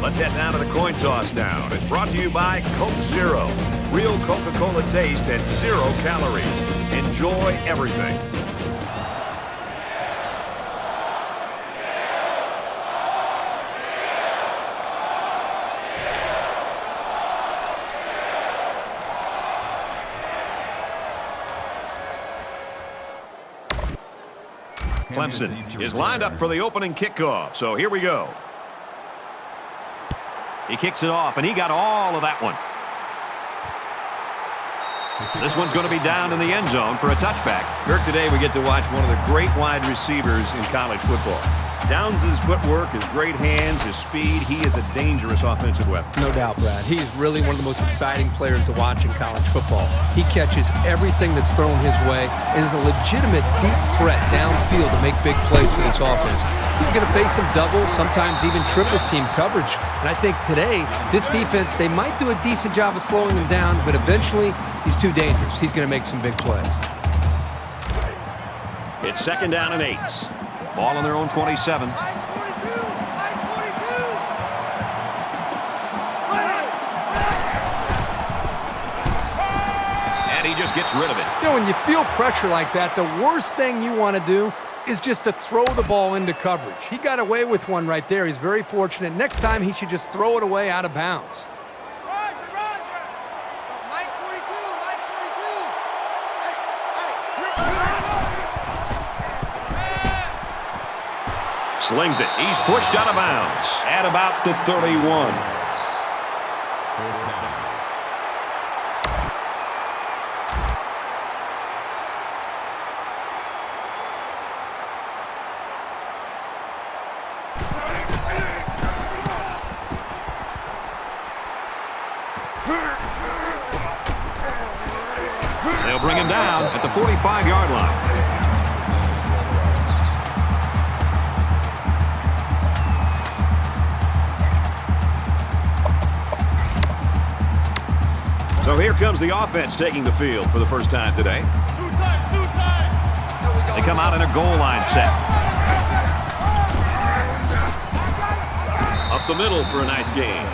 Let's head down to the coin toss now. It's brought to you by Coke Zero. Real Coca-Cola taste at 0 calories. Enjoy everything. Clemson is lined up for the opening kickoff, so here we go. He kicks it off, and he got all of that one. This one's going to be down in the end zone for a touchback. Kirk, today we get to watch one of the great wide receivers in college football. Downs' footwork, his great hands, his speed. He is a dangerous offensive weapon. No doubt, Brad. He is really one of the most exciting players to watch in college football. He catches everything that's thrown his way and is a legitimate deep threat downfield to make big plays for this offense. He's going to face some double, sometimes even triple team coverage. And I think today, this defense, they might do a decent job of slowing him down, but eventually he's too dangerous. He's going to make some big plays. It's 2nd down and 8. Ball on their own 27. And he just gets rid of it. You know, when you feel pressure like that, the worst thing you want to do is just to throw the ball into coverage. He got away with one right there. He's very fortunate. Next time, he should just throw it away out of bounds. Slings it. He's pushed out of bounds at about the 31. They'll bring him down at the 45-yard line. So here comes the offense taking the field for the first time today. They come out in a goal line set. Up the middle for a nice gain.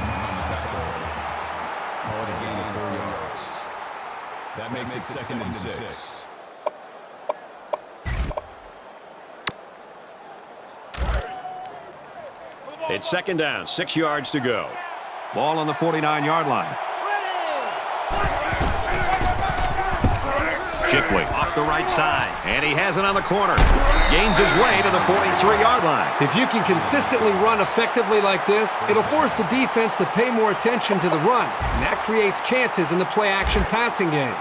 That makes it 2nd and 6. It's 2nd down, 6 yards to go. Ball on the 49-yard line. Shipley off the right side, and he has it on the corner. Gains his way to the 43-yard line. If you can consistently run effectively like this, it'll force the defense to pay more attention to the run, and that creates chances in the play-action passing game.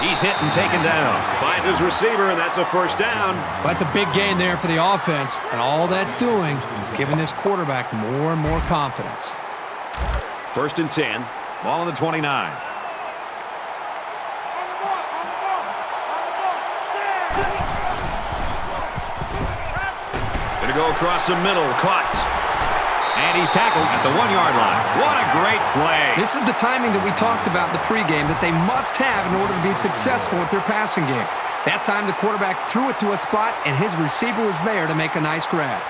He's hit and taken down. Finds his receiver, and that's a first down. Well, that's a big gain there for the offense, and all that's doing is giving this quarterback more and more confidence. 1st and 10. Ball on the 29. Going to go across the middle. Caught. And he's tackled at the 1-yard line. What a great play. This is the timing that we talked about in the pregame that they must have in order to be successful with their passing game. That time the quarterback threw it to a spot, and his receiver was there to make a nice grab.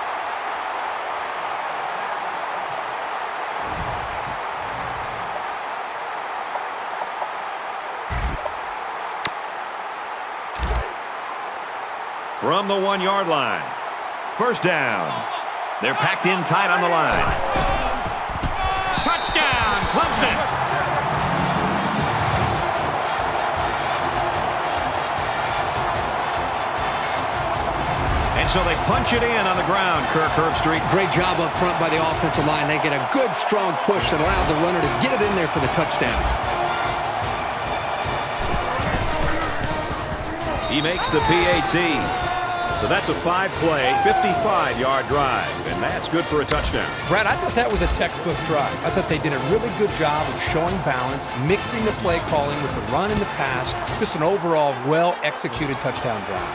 From the 1-yard line. First down. They're packed in tight on the line. Touchdown, Clemson! And so they punch it in on the ground, Kirk Herbstreit. Great job up front by the offensive line. They get a good, strong push that allowed the runner to get it in there for the touchdown. He makes the PAT. So that's a 5-play, 55-yard drive, and that's good for a touchdown. Brad, I thought that was a textbook drive. I thought they did a really good job of showing balance, mixing the play calling with the run and the pass. Just an overall well-executed touchdown drive.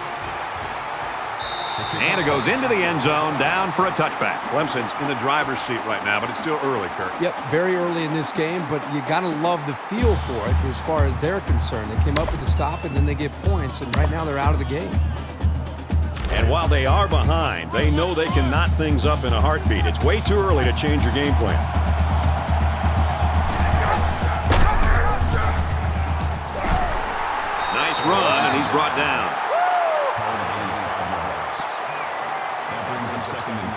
And it goes into the end zone, down for a touchback. Clemson's in the driver's seat right now, but it's still early, Kurt. Yep, very early in this game, but you got to love the feel for it as far as they're concerned. They came up with the stop, and then they get points, and right now they're out of the game. And while they are behind, they know they can knot things up in a heartbeat. It's way too early to change your game plan. Nice run, and he's brought down. That brings him 2nd and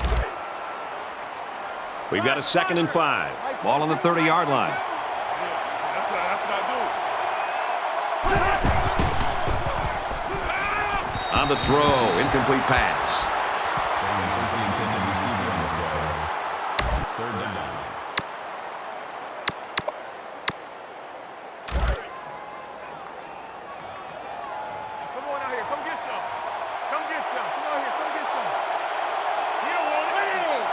5. We've got a 2nd and 5. Ball on the 30-yard line. That's what I do. On the throw, incomplete pass. Here's the intended receiver on the play. 3rd down. Come on out here. Come get some. Come get some. Come out here. Come get some. You don't want it.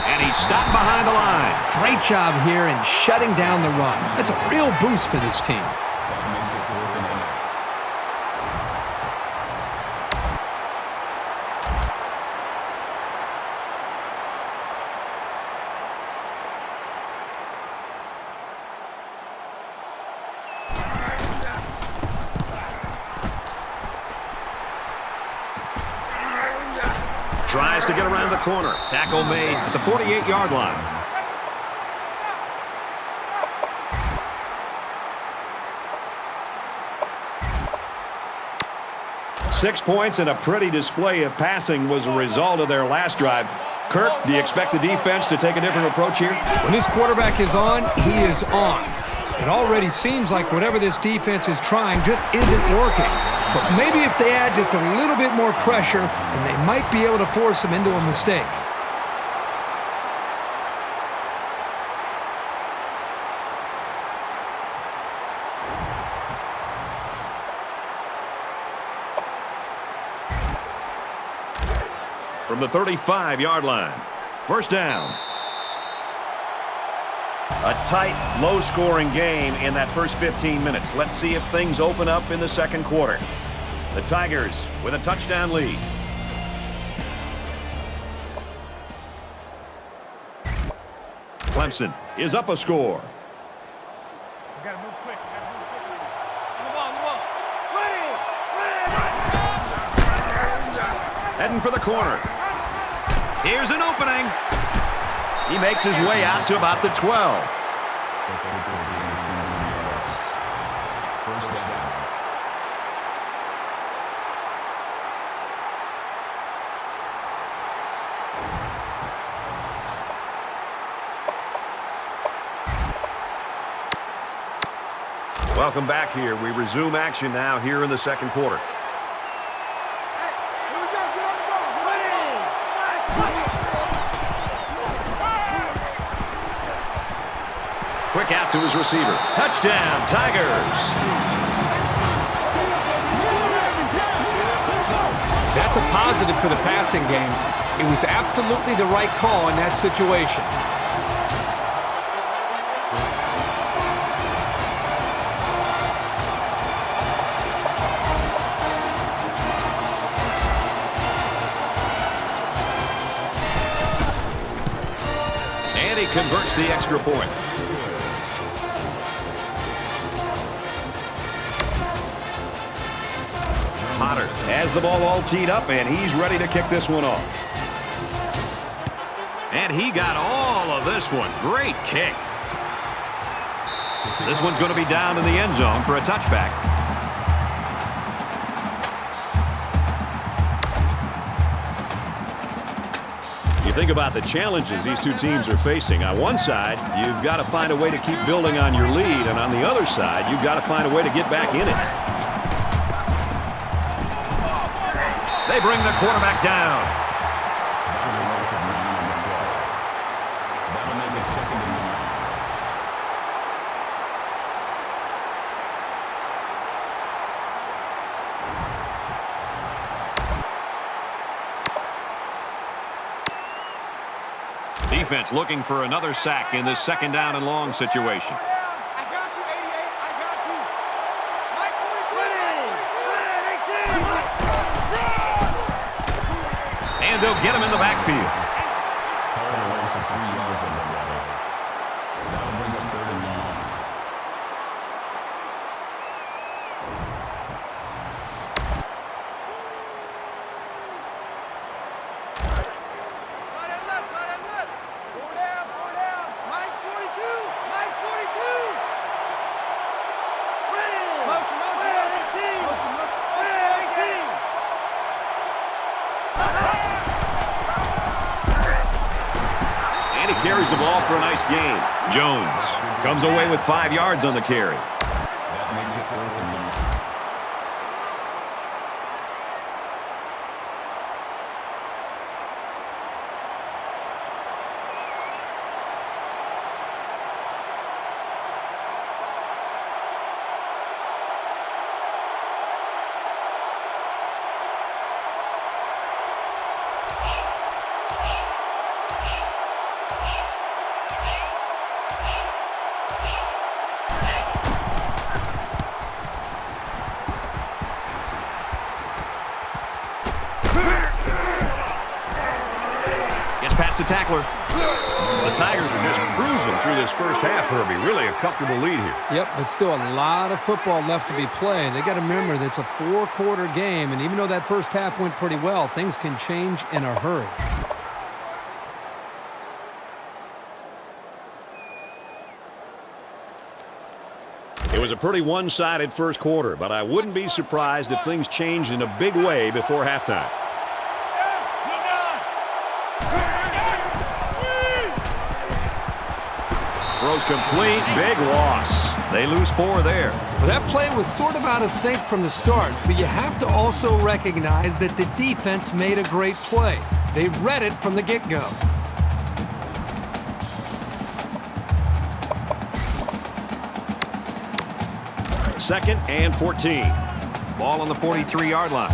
And he's stopped behind the line. Great job here in shutting down the run. That's a real boost for this team. That makes it 4th and 8. Tries to get around the corner. Tackle made at the 48-yard line. Six points and a pretty display of passing was a result of their last drive. Kirk, do you expect the defense to take a different approach here? When this quarterback is on, he is on. It already seems like whatever this defense is trying just isn't working. But maybe if they add just a little bit more pressure, then they might be able to force them into a mistake. From the 35-yard line. 1st down. A tight, low-scoring game in that first 15 minutes. Let's see if things open up in the 2nd quarter. The Tigers with a touchdown lead. Clemson is up a score. You gotta move quick. You gotta move quickly. Move on, move on. Ready! Heading for the corner. Here's an opening. He makes his way out to about the 12. That's good for the 1st down. Welcome back here. We resume action now here in the 2nd quarter. Quick out to his receiver. Touchdown, Tigers. That's a positive for the passing game. It was absolutely the right call in that situation. And he converts the extra point. Potter has the ball all teed up, and he's ready to kick this one off. And he got all of this one. Great kick. This one's going to be down in the end zone for a touchback. You think about the challenges these two teams are facing. On one side, you've got to find a way to keep building on your lead, and on the other side, you've got to find a way to get back in it. They bring the quarterback down. That'll make it 2nd and 9. Defense looking for another sack in this 2nd down and long situation. I got you, 88. I got you. get him in the backfield. Call a loss of 3 yards on that play. That'll bring up 3rd and long. And he carries the ball for a nice gain. Jones comes away with 5 yards on the carry. That makes it 4th and long. Gets past the tackler. The Tigers are just cruising through this first half, Herbie. Really a comfortable lead here. Yep, but still a lot of football left to be played. They got to remember that it's a 4-quarter game, and even though that first half went pretty well, things can change in a hurry. It was a pretty one-sided first quarter, but I wouldn't be surprised if things changed in a big way before halftime. Throws complete, big loss. They lose 4 there. Well, that play was sort of out of sync from the start, but you have to also recognize that the defense made a great play. They read it from the get-go. Second and 14. Ball on the 43-yard line.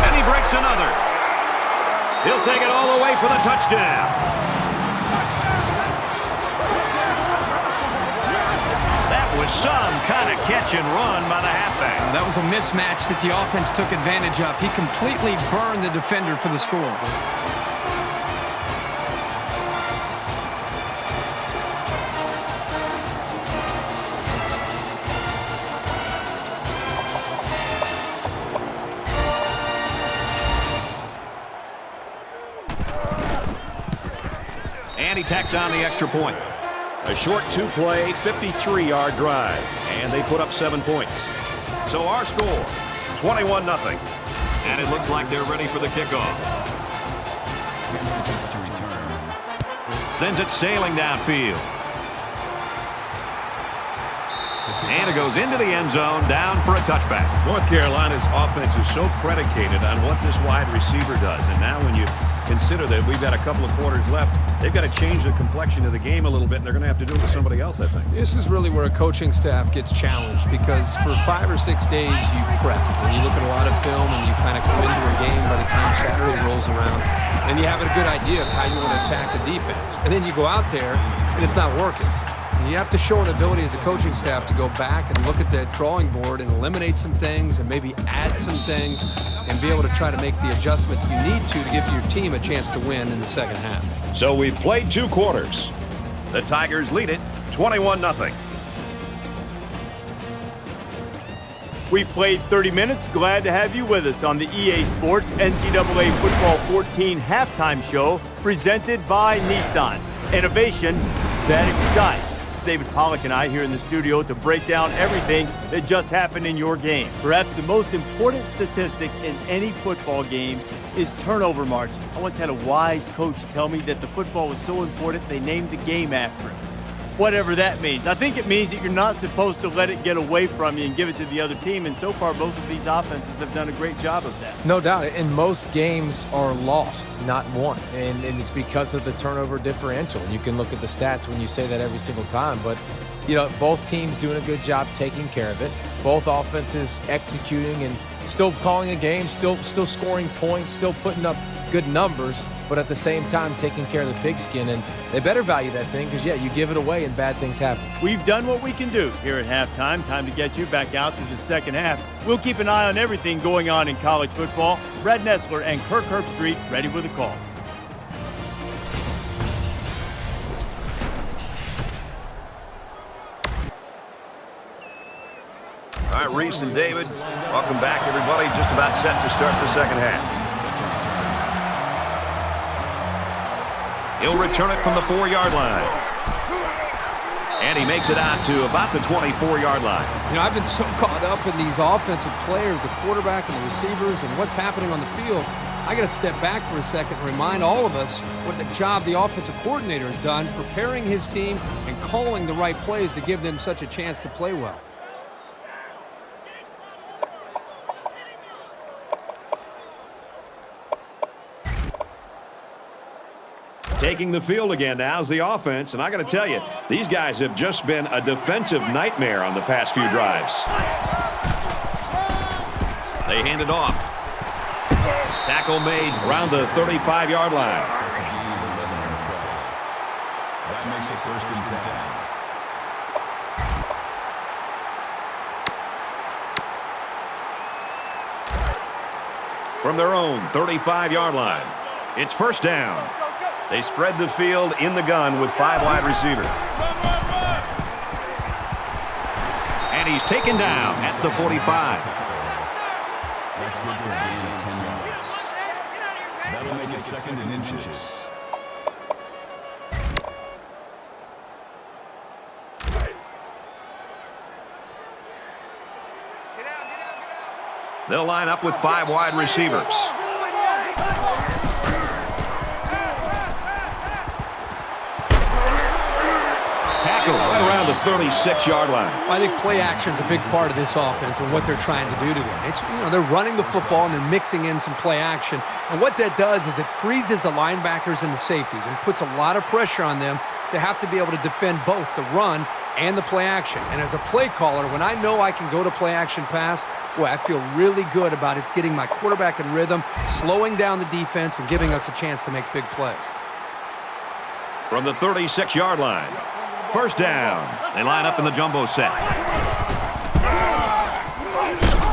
And he breaks another. He'll take it all the way for the touchdown. That was some kind of catch and run by the halfback. That was a mismatch that the offense took advantage of. He completely burned the defender for the score. And he tacks on the extra point. A short 2-play, 53-yard drive. And they put up 7 points. So our score, 21-0. And it looks like they're ready for the kickoff. Sends it sailing downfield. And it goes into the end zone, down for a touchback. North Carolina's offense is so predicated on what this wide receiver does. And now when you consider that we've got a couple of quarters left, they've got to change the complexion of the game a little bit, and they're going to have to do it with somebody else, I think. This is really where a coaching staff gets challenged, because for 5 or 6 days you prep and you look at a lot of film and you kind of come into a game by the time Saturday rolls around and you have a good idea of how you want to attack the defense, and then you go out there and it's not working. And you have to show an ability as a coaching staff to go back and look at that drawing board and eliminate some things and maybe add some things and be able to try to make the adjustments you need to give your team a chance to win in the second half. So we've played 2 quarters. The Tigers lead it 21-0. We've played 30 minutes. Glad to have you with us on the EA Sports NCAA Football 14 halftime show presented by Nissan. Innovation that excites. David Pollack and I here in the studio to break down everything that just happened in your game. Perhaps the most important statistic in any football game is turnover margin. I once had a wise coach tell me that the football was so important they named the game after it. Whatever that means. I think it means that you're not supposed to let it get away from you and give it to the other team, and so far both of these offenses have done a great job of that. No doubt, and most games are lost, not won, and it's because of the turnover differential. You can look at the stats when you say that every single time, but you know, both teams doing a good job taking care of it, both offenses executing and still calling a game, still scoring points, still putting up good numbers. but at the same time taking care of the pigskin. And they better value that thing because, yeah, you give it away and bad things happen. We've done what we can do here at halftime. Time to get you back out to the second half. We'll keep an eye on everything going on in college football. Brad Nessler and Kirk Herbstreit ready with a call. All right, Reese and David, welcome back, everybody. Just about set to start the second half. He'll return it from the 4-yard line. And he makes it out to about the 24-yard line. You know, I've been so caught up in these offensive players, the quarterback and the receivers, and what's happening on the field. I got to step back for a second and remind all of us what the job the offensive coordinator has done, preparing his team and calling the right plays to give them such a chance to play well. Taking the field again now is the offense, and I got to tell you, these guys have just been a defensive nightmare on the past few drives. They hand it off. Tackle made around the 35-yard line. That makes it 1st and 10. From their own 35-yard line, it's 1st down. They spread the field in the gun with 5 wide receivers. And he's taken down at the 45. That's good for a gain of 10 yards. That'll make it 2nd and inches. They'll line up with 5 wide receivers. Right around the 36-yard line. I think play action is a big part of this offense and what they're trying to do today. It's, you know, they're running the football and they're mixing in some play action. And what that does is it freezes the linebackers and the safeties and puts a lot of pressure on them to have to be able to defend both the run and the play action. And as a play caller, when I know I can go to play action pass, boy, I feel really good about it's getting my quarterback in rhythm, slowing down the defense, and giving us a chance to make big plays. From the 36-yard line. 1st down. They line up in the jumbo set.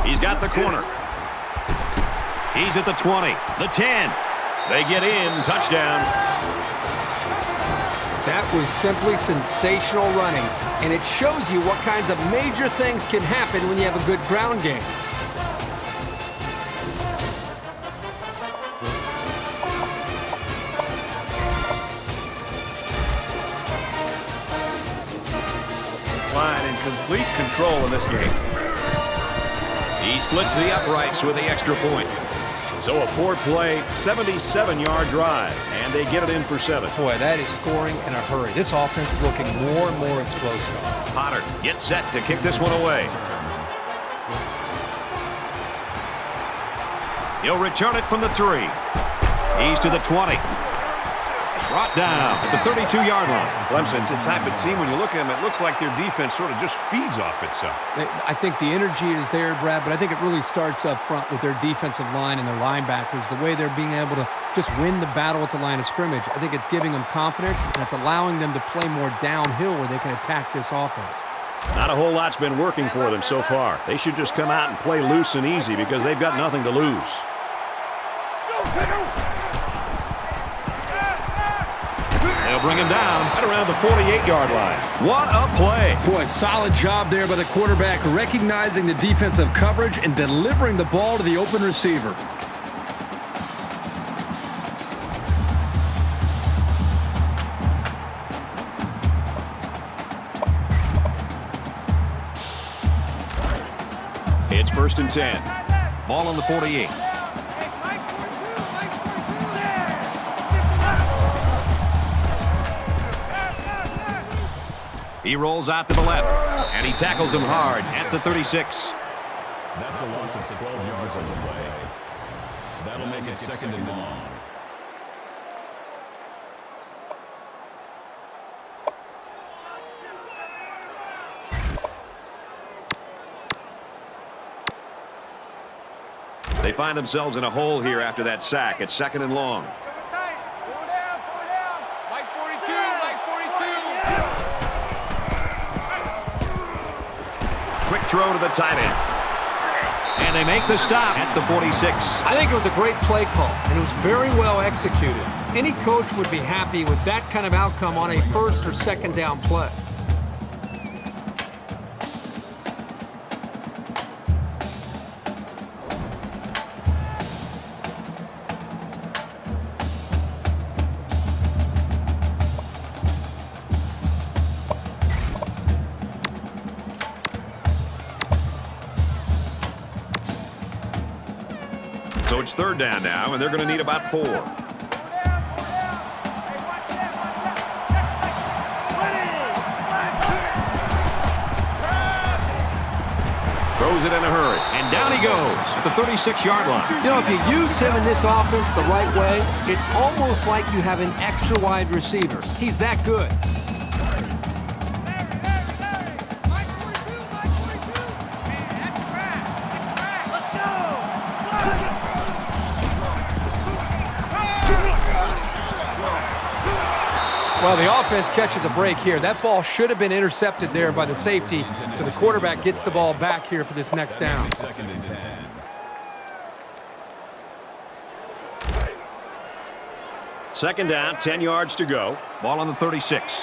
He's got the corner. He's at the 20, the 10. They get in, touchdown. That was simply sensational running, and it shows you what kinds of major things can happen when you have a good ground game. Line in complete control in this game. He splits the uprights with the extra point. So a 4-play, 77-yard drive, and they get it in for 7. Boy, that is scoring in a hurry. This offense is looking more and more explosive. Potter gets set to kick this one away. He'll return it from the 3. He's to the 20. Brought down at the 32-yard line. Clemson's the type of team, when you look at them, it looks like their defense sort of just feeds off itself. I think the energy is there, Brad, but I think it really starts up front with their defensive line and their linebackers, the way they're being able to just win the battle at the line of scrimmage. I think it's giving them confidence, and it's allowing them to play more downhill where they can attack this offense. Not a whole lot's been working for them so far. They should just come out and play loose and easy because they've got nothing to lose. They'll bring him down at around the 48-yard line. What a play. Boy, solid job there by the quarterback, recognizing the defensive coverage and delivering the ball to the open receiver. It's 1st and 10. Ball on the 48. He rolls out to the left, and he tackles him hard at the 36. That's a loss of 12 yards on the play. That'll make it 2nd and long. They find themselves in a hole here after that sack at 2nd and long. throw to the tight end. And they make the stop at the 46. I think it was a great play call, and it was very well executed. Any coach would be happy with that kind of outcome on a first or second down play. So it's third down now, and they're going to need about 4. Throws it in a hurry, and down he goes at the 36-yard line. You know, if you use him in this offense the right way, it's almost like you have an extra wide receiver. He's that good. Well, the offense catches a break here. That ball should have been intercepted there by the safety, so the quarterback gets the ball back here for this next down. Second and 10. Second down, 10 yards to go. Ball on the 36.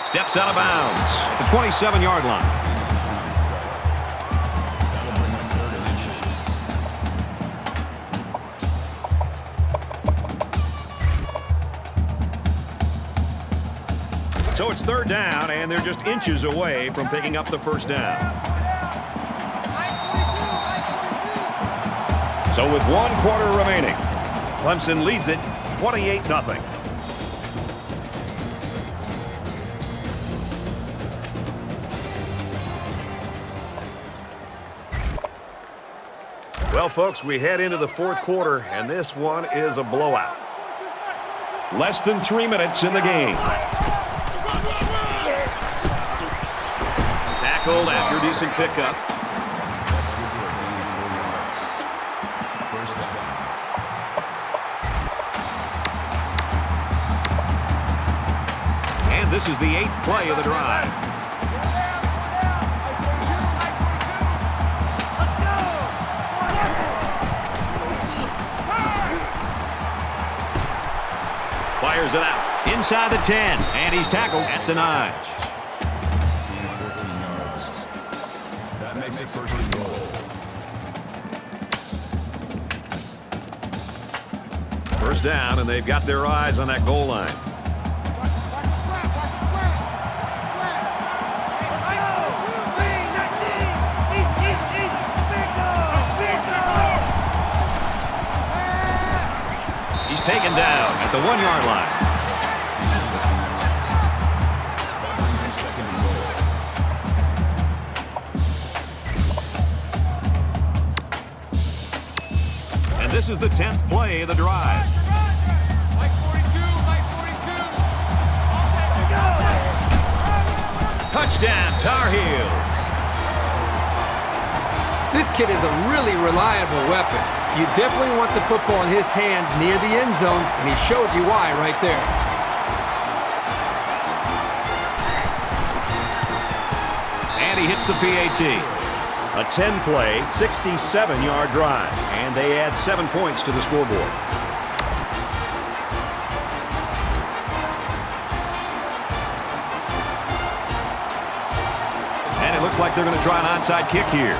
Steps out of bounds at the 27-yard line. That'll bring up 3rd and inches. So it's third down, and they're just inches away from picking up the first down. So with 1 quarter remaining, Clemson leads it 28-0. Well, folks, we head into the fourth quarter, and this one is a blowout. Less than 3 minutes in the game. Tackled after decent pickup. First down. And this is the 8th play of the drive. Fires it out inside the 10, and he's tackled at the 9. 14 yards. That makes it first and goal. First down, and they've got their eyes on that goal line. He's taken down at the 1-yard line. That brings him second and goal. And this is the 10th play of the drive. Touchdown, Tar Heels. This kid is a really reliable weapon. You definitely want the football in his hands near the end zone, and he showed you why right there. And he hits the PAT. A 10-play, 67-yard drive, and they add 7 points to the scoreboard. And it looks like they're going to try an onside kick here.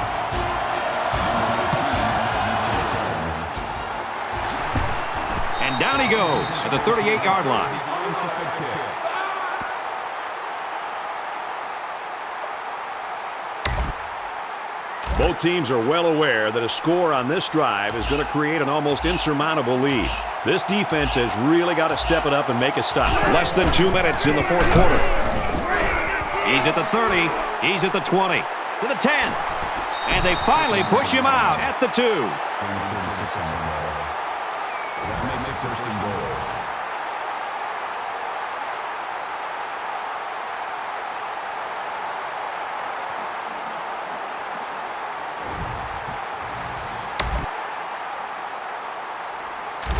And down he goes at the 38-yard line. Both teams are well aware that a score on this drive is going to create an almost insurmountable lead. This defense has really got to step it up and make a stop. Less than 2 minutes in the fourth quarter. He's at the 30. He's at the 20. To the 10. And they finally push him out at the 2. That makes it first and goal.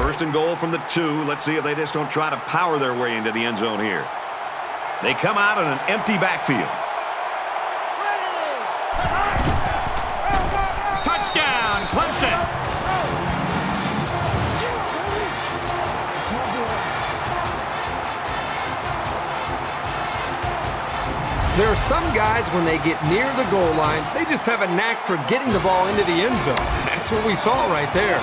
First and goal from the 2. Let's see if they just don't try to power their way into the end zone here. They come out in an empty backfield. Touchdown, Clemson! There are some guys, when they get near the goal line, they just have a knack for getting the ball into the end zone. That's what we saw right there.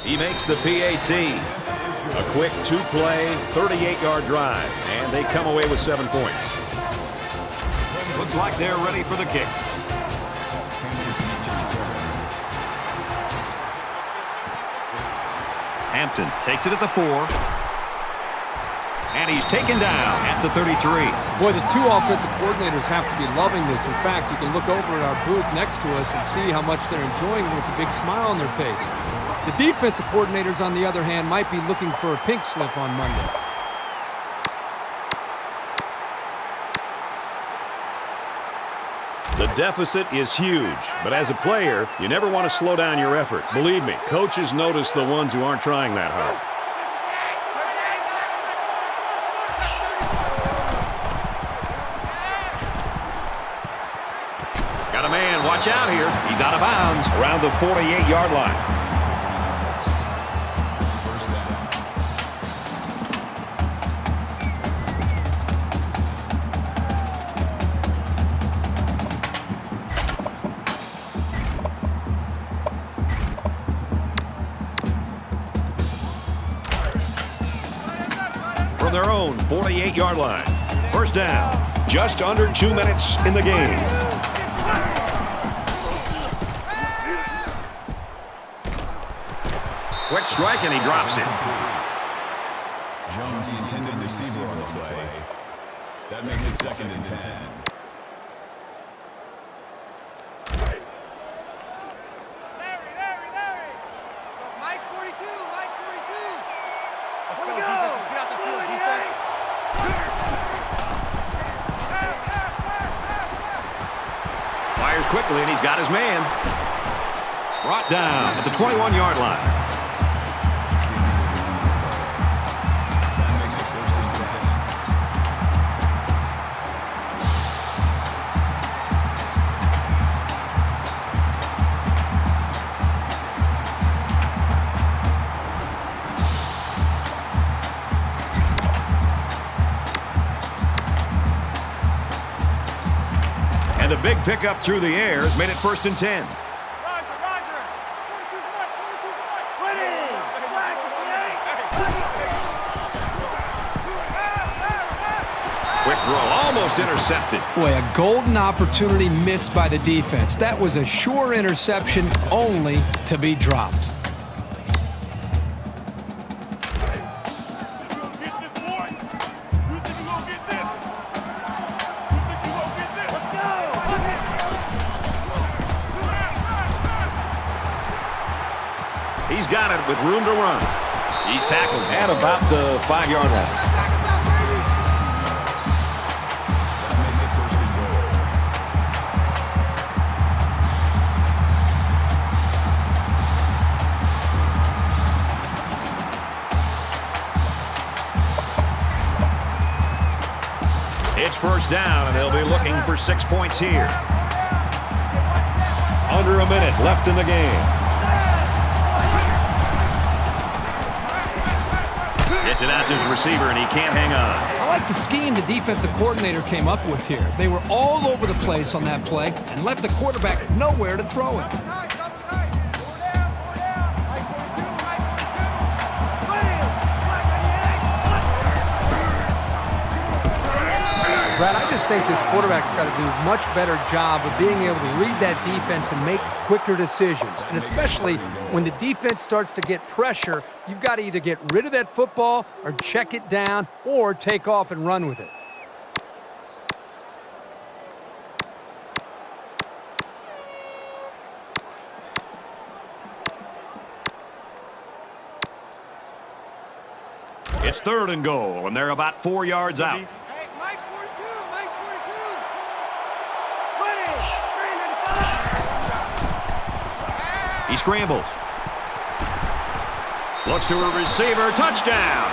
He makes the PAT. A quick 2-play, 38-yard drive, and they come away with 7 points. Looks like they're ready for the kick. Hampton takes it at the 4. And he's taken down at the 33. Boy, the two offensive coordinators have to be loving this. In fact, you can look over at our booth next to us and see how much they're enjoying with a big smile on their face. The defensive coordinators, on the other hand, might be looking for a pink slip on Monday. The deficit is huge, but as a player, you never want to slow down your effort. Believe me, coaches notice the ones who aren't trying that hard. Got a man, watch out here. He's out of bounds around the 48-yard line. From their own 48-yard line. First down. Just under 2 minutes in the game. Quick strike, and he drops it. Jones, the intended receiver on the play. That makes it 2nd and 10. Fires quickly, and he's got his man. Brought down at the 21-yard line. That makes it 1st and 10. And the big pickup through the air has made it 1st and 10. Quick throw, almost intercepted. Boy, a golden opportunity missed by the defense. That was a sure interception, only to be dropped. He's got it with room to run. He's tackled at about the 5-yard line. That makes it 1st and goal. It's first down, and they'll be looking for 6 points here. Under a minute left in the game. Gets it out to his receiver, and he can't hang on. I like the scheme the defensive coordinator came up with here. They were all over the place on that play and left the quarterback nowhere to throw it. Brad, I just think this quarterback's got to do a much better job of being able to read that defense and make quicker decisions. And especially when the defense starts to get pressure, you've got to either get rid of that football or check it down or take off and run with it. It's 3rd and goal, and they're about 4 yards out. Hey, Mike's 42. Mike's 42. Ready. 395. He scrambles. Looks to a receiver. Touchdown.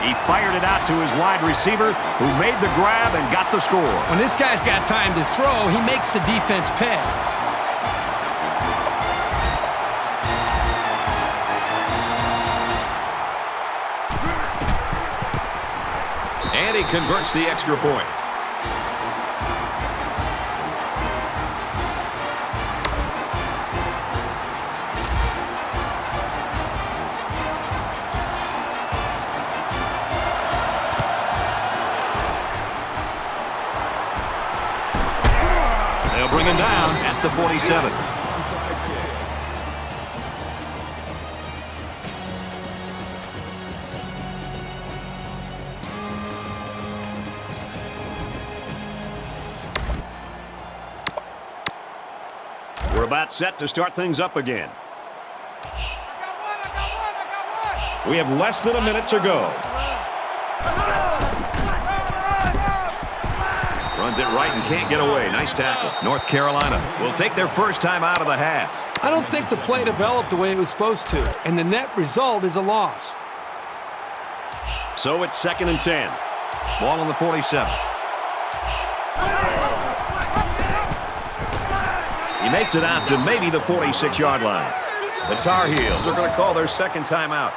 He fired it out to his wide receiver, who made the grab and got the score. When this guy's got time to throw, he makes the defense pay. And he converts the extra point. They'll bring him down at the 47. We're about set to start things up again. We have less than a minute to go. Runs it right and can't get away. Nice tackle. North Carolina will take their first time out of the half. I don't think the play developed the way it was supposed to, and the net result is a loss. So it's 2nd and 10. Ball on the 47. He makes it out to maybe the 46-yard line. The Tar Heels are going to call their second timeout.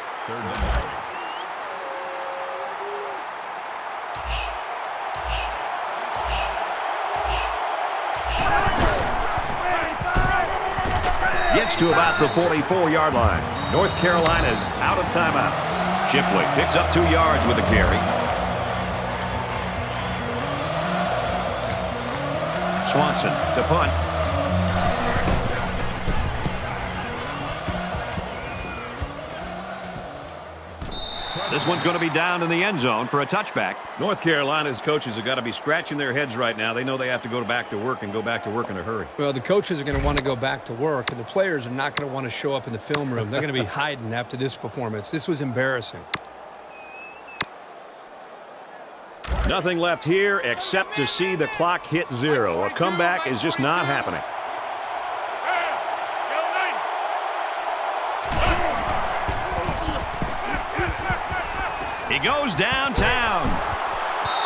Gets to about the 44-yard line. North Carolina's out of timeout. Shipley picks up 2 yards with a carry. Swanson to punt. This one's going to be down in the end zone for a touchback. North Carolina's coaches have got to be scratching their heads right now. They know they have to go back to work and go back to work in a hurry. Well, the coaches are going to want to go back to work, and the players are not going to want to show up in the film room. They're going to be hiding after this performance. This was embarrassing. Nothing left here except to see the clock hit 0. A comeback is just not happening. He goes downtown.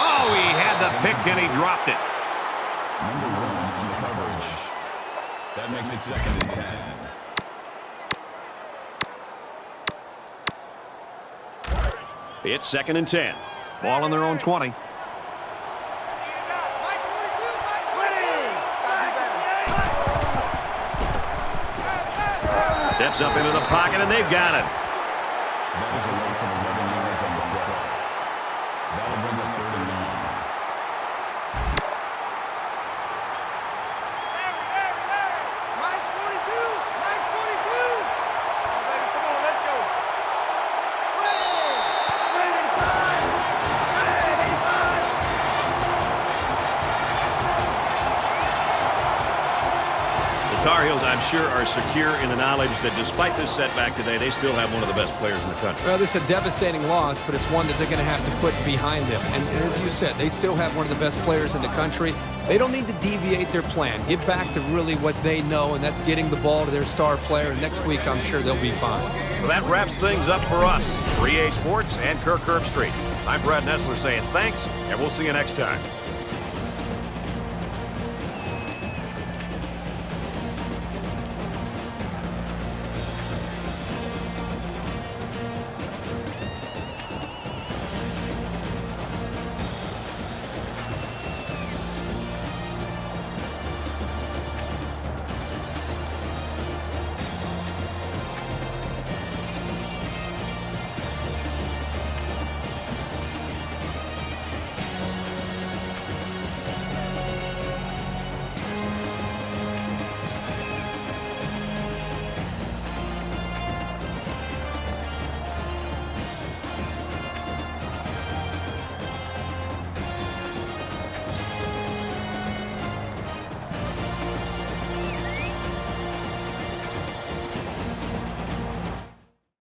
Oh, he had the pick and he dropped it. Number 1 on the coverage. That makes it 2nd and 10. It's 2nd and 10. Ball on their own 20. Steps up into the pocket and they've got it. That is a loss of 11 yards on the play. That'll bring up 3rd and 9. Mike's 42! Mike's 42! Come on, let's go. The Tar Heels, I'm sure, are secure in the knowledge that despite this setback today, they still have one of the best players in the country. Well, this is a devastating loss, but it's one that they're going to have to put behind them. And as you said, they still have one of the best players in the country. They don't need to deviate their plan. Get back to really what they know, and that's getting the ball to their star player. And next week, I'm sure they'll be fine. Well, that wraps things up for us. For EA Sports and Kirk Herbstreit. I'm Brad Nessler saying thanks, and we'll see you next time.